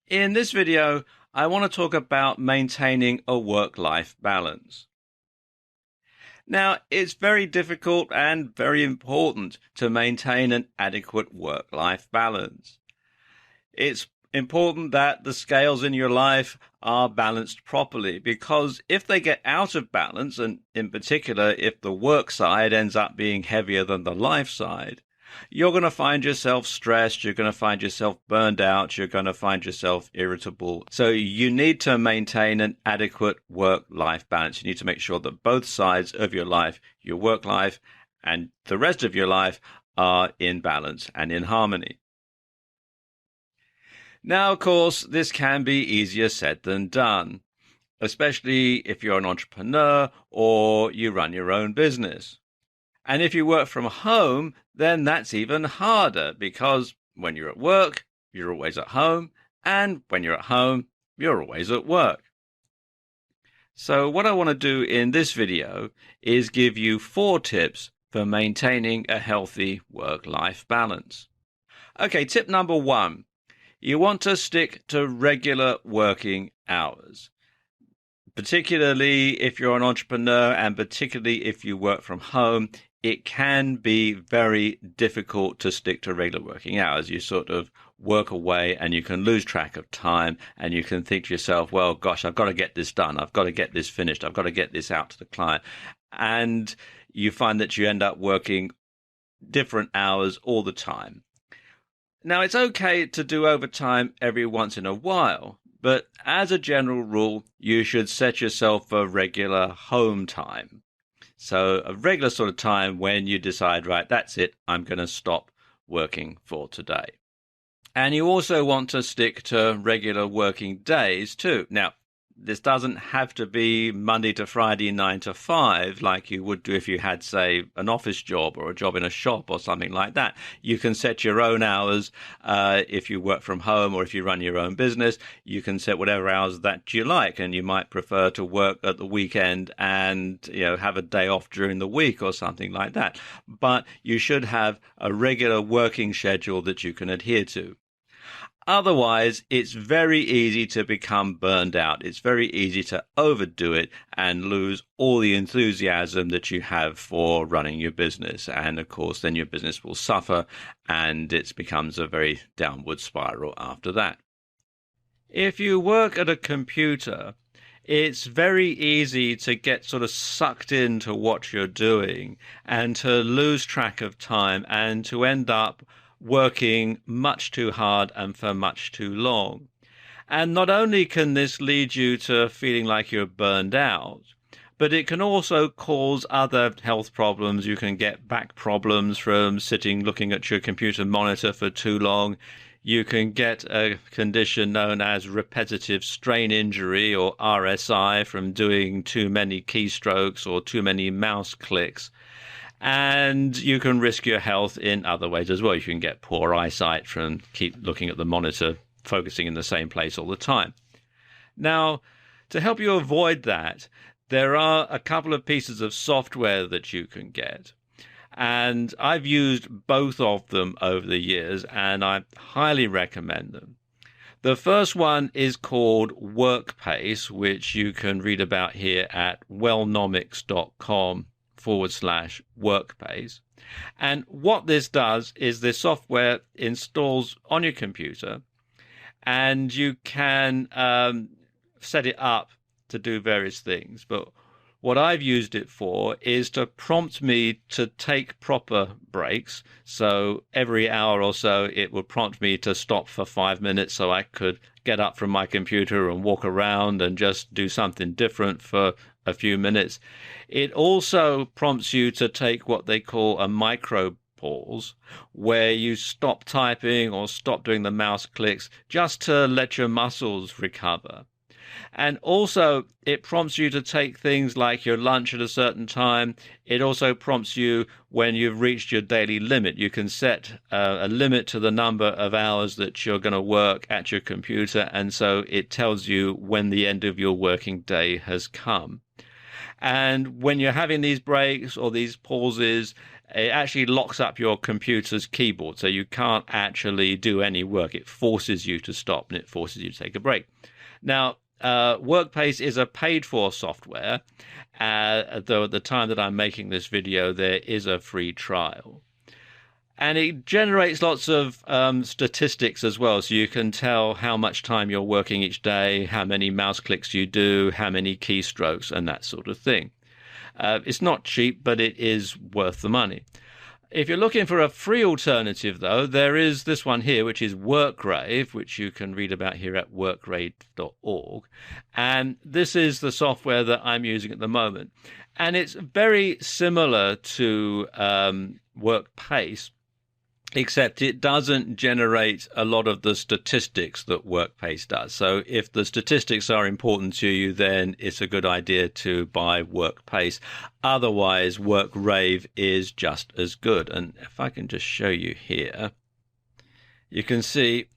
In this video, I want to talk about maintaining a work-life balance. Now, it's very difficult and very important to maintain an adequate work-life balance. It's important that the scales in your life are balanced properly, because if they get out of balance, and in particular, if the work side ends up being heavier than the life side, you're going to find yourself stressed, you're going to find yourself burned out, you're going to find yourself irritable. So you need to maintain an adequate work-life balance. You need to make sure that both sides of your life, your work life and the rest of your life, are in balance and in harmony. Now, of course, this can be easier said than done, especially if you're an entrepreneur or you run your own business. And if you work from home, then that's even harder, because when you're at work, you're always at home, and when you're at home, you're always at work. So what I want to do in this video is give you 4 tips for maintaining a healthy work-life balance. Okay, tip number 1. You want to stick to regular working hours, particularly if you're an entrepreneur and particularly if you work from home. It can be very difficult to stick to regular working hours. You sort of work away and you can lose track of time, and you can think to yourself, well, gosh, I've got to get this done. I've got to get this finished. I've got to get this out to the client. And you find that you end up working different hours all the time. Now, it's okay to do overtime every once in a while, but as a general rule, you should set yourself a regular home time. So a regular sort of time when you decide, right, that's it, I'm going to stop working for today. And you also want to stick to regular working days too. Now, this doesn't have to be Monday to Friday, 9 to 5, like you would do if you had, say, an office job or a job in a shop or something like that. You can set your own hours if you work from home, or if you run your own business. You can set whatever hours that you like, and you might prefer to work at the weekend and have a day off during the week or something like that. But you should have a regular working schedule that you can adhere to. Otherwise, it's very easy to become burned out. It's very easy to overdo it and lose all the enthusiasm that you have for running your business. And of course, then your business will suffer, and it becomes a very downward spiral after that. If you work at a computer, it's very easy to get sort of sucked into what you're doing and to lose track of time, and to end up working much too hard and for much too long. And not only can this lead you to feeling like you're burned out, but it can also cause other health problems. You can get back problems from sitting looking at your computer monitor for too long. You can get a condition known as repetitive strain injury, or RSI, from doing too many keystrokes or too many mouse clicks. And you can risk your health in other ways as well. You can get poor eyesight from keep looking at the monitor, focusing in the same place all the time. Now, to help you avoid that, there are a couple of pieces of software that you can get. And I've used both of them over the years, and I highly recommend them. The first one is called Workpace, which you can read about here at wellnomics.com/Workpace. And what this does is this software installs on your computer, and you can set it up to do various things. But what I've used it for is to prompt me to take proper breaks. So every hour or so, it would prompt me to stop for 5 minutes, so I could get up from my computer and walk around and just do something different for a few minutes. It also prompts you to take what they call a micro pause, where you stop typing or stop doing the mouse clicks just to let your muscles recover. And also, it prompts you to take things like your lunch at a certain time. It also prompts you when you've reached your daily limit. You can set a limit to the number of hours that you're going to work at your computer, and so it tells you when the end of your working day has come. And when you're having these breaks or these pauses, it actually locks up your computer's keyboard, so you can't actually do any work. It forces you to stop and it forces you to take a break. Now, Workpace is a paid-for software, though at the time that I'm making this video, there is a free trial. And it generates lots of statistics as well, so you can tell how much time you're working each day, how many mouse clicks you do, how many keystrokes, and that sort of thing. It's not cheap, but it is worth the money. If you're looking for a free alternative, though, there is this one here, which is Workrave, which you can read about here at workrave.org. And this is the software that I'm using at the moment. And it's very similar to Workpace, except it doesn't generate a lot of the statistics that Workpace does. So if the statistics are important to you, then it's a good idea to buy Workpace. Otherwise, Workrave is just as good. And if I can just show you here, you can see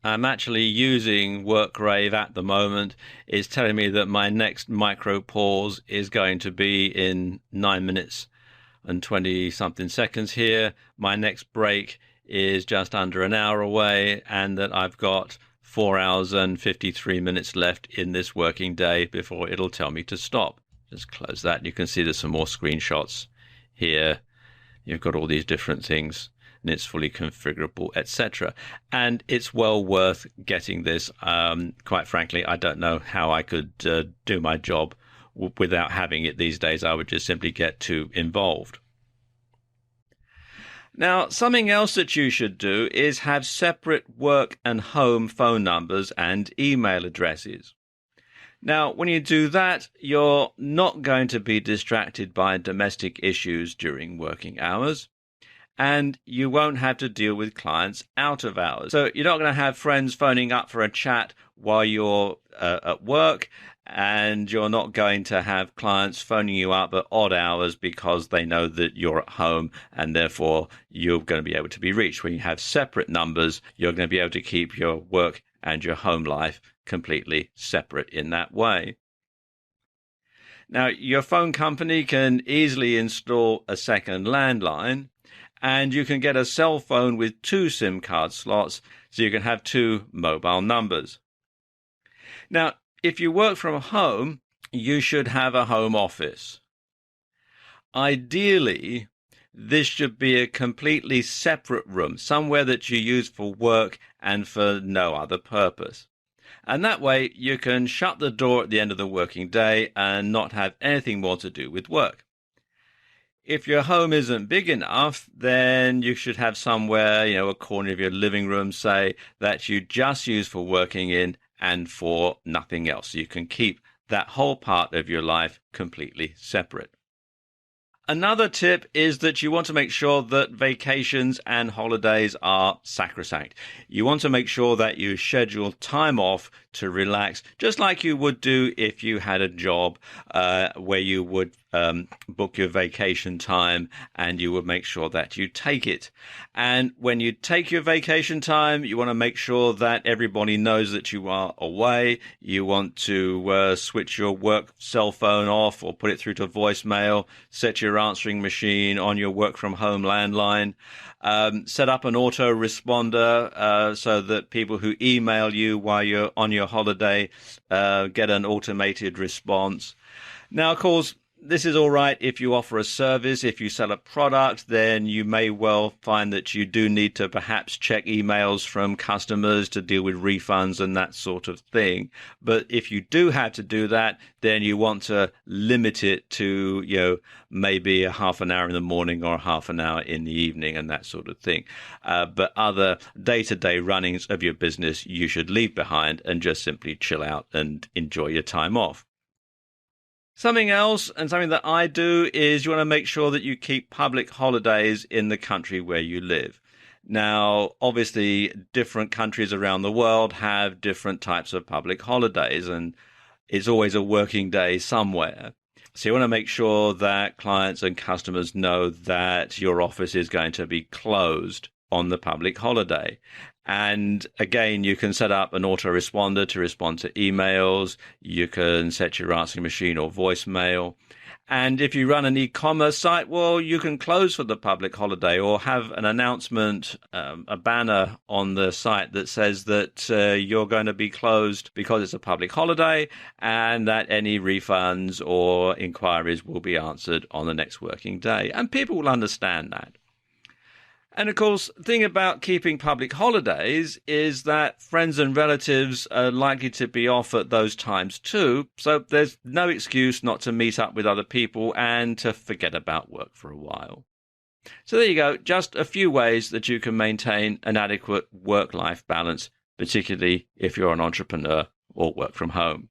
I'm actually using Workrave at the moment. It's telling me that my next micro pause is going to be in 9 minutes and 20 something seconds here. My next break is just under an hour away, and that I've got 4 hours and 53 minutes left in this working day before it'll tell me to stop. Just close that. You can see there's some more screenshots here. You've got all these different things, and it's fully configurable, etc. And it's well worth getting this. Quite frankly, I don't know how I could do my job without having it these days. I would just simply get too involved. Now, something else that you should do is have separate work and home phone numbers and email addresses. Now, when you do that, you're not going to be distracted by domestic issues during working hours, and you won't have to deal with clients out of hours. So you're not going to have friends phoning up for a chat while you're at work, and you're not going to have clients phoning you up at odd hours because they know that you're at home and therefore you're going to be able to be reached. When you have separate numbers, you're going to be able to keep your work and your home life completely separate in that way. Now, your phone company can easily install a second landline, and you can get a cell phone with 2 SIM card slots, so you can have 2 mobile numbers. Now, if you work from home, you should have a home office. Ideally, this should be a completely separate room, somewhere that you use for work and for no other purpose. And that way you can shut the door at the end of the working day and not have anything more to do with work. If your home isn't big enough, then you should have somewhere, a corner of your living room, say, that you just use for working in and for nothing else. You can keep that whole part of your life completely separate. Another tip is that you want to make sure that vacations and holidays are sacrosanct. You want to make sure that you schedule time off to relax, just like you would do if you had a job where you would book your vacation time and you would make sure that you take it. And when you take your vacation time, you want to make sure that everybody knows that you are away. You want to switch your work cell phone off or put it through to voicemail, set your answering machine on your work from home landline, set up an autoresponder so that people who email you while you're on your holiday get an automated response. Now, of course, this is all right if you offer a service. If you sell a product, then you may well find that you do need to perhaps check emails from customers to deal with refunds and that sort of thing. But if you do have to do that, then you want to limit it to, maybe a half an hour in the morning or half an hour in the evening and that sort of thing. But other day-to-day runnings of your business, you should leave behind and just simply chill out and enjoy your time off. Something else, and something that I do, is you want to make sure that you keep public holidays in the country where you live. Now, obviously, different countries around the world have different types of public holidays, and it's always a working day somewhere. So you want to make sure that clients and customers know that your office is going to be closed on the public holiday. And again, you can set up an autoresponder to respond to emails. You can set your answering machine or voicemail. And if you run an e-commerce site, well, you can close for the public holiday or have an announcement, a banner on the site that says that you're going to be closed because it's a public holiday and that any refunds or inquiries will be answered on the next working day. And people will understand that. And of course, the thing about keeping public holidays is that friends and relatives are likely to be off at those times too. So there's no excuse not to meet up with other people and to forget about work for a while. So there you go, just a few ways that you can maintain an adequate work-life balance, particularly if you're an entrepreneur or work from home.